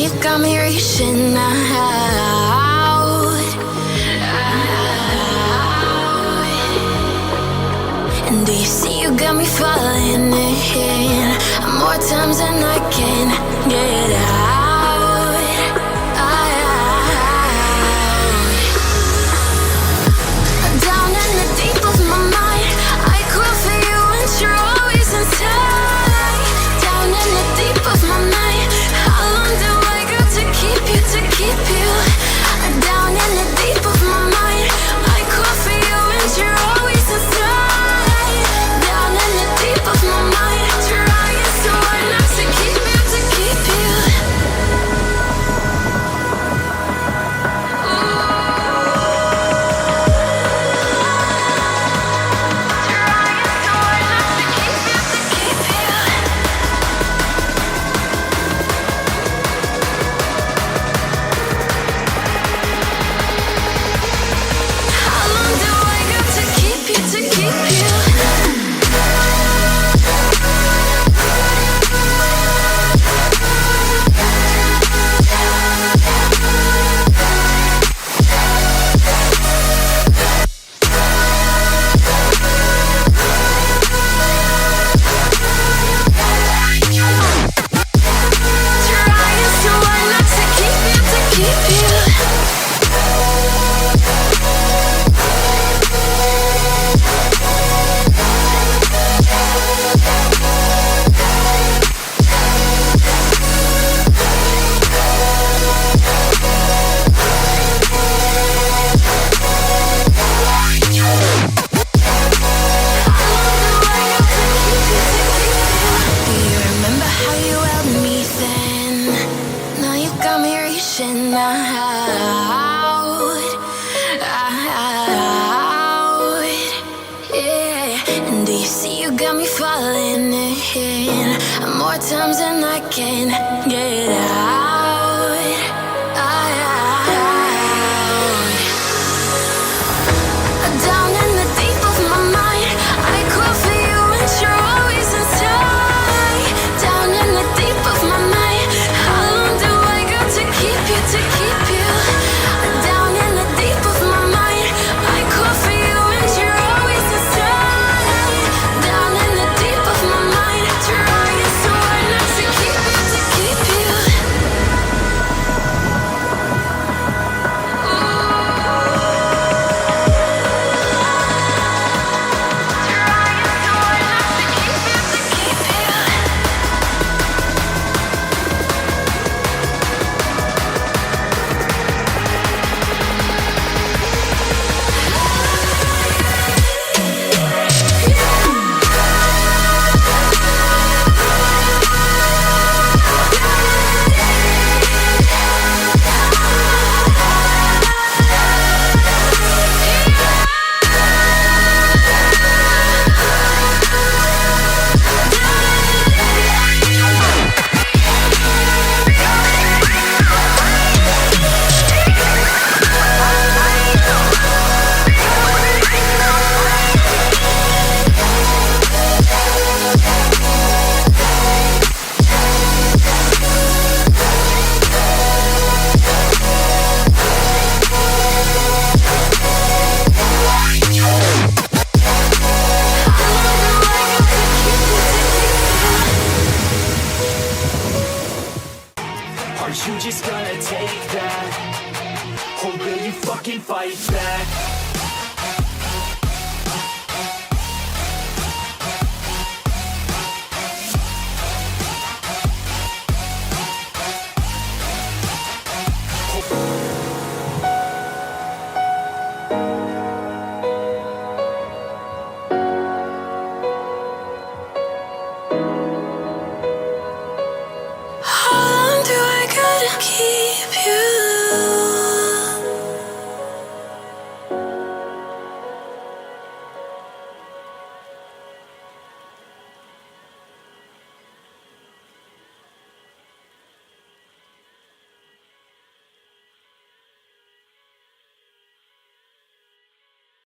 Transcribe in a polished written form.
you got me reaching out. And do you see you got me falling in more times than I can get out. Down in the deep of my mind, I crawl for you and you're always inside. Down in the deep of my mind, how long do I got to keep you, to keep you? Down in the deep of my mind, I crawl for you and you're always inside. Down in the deep of my mind, trying so hard not to keep you, to keep you. Times and I can't get out. Down in the deep of my mind, I crawl for you and you're always inside. Down in the deep of my mind, how long do I got to keep you, to keep you? Down in the deep of my mind, I crawl for you and you're always inside. Down in the deep of my mind, trying so hard not to keep you, to keep you. Are you just gonna take that? Or will you fucking fight back?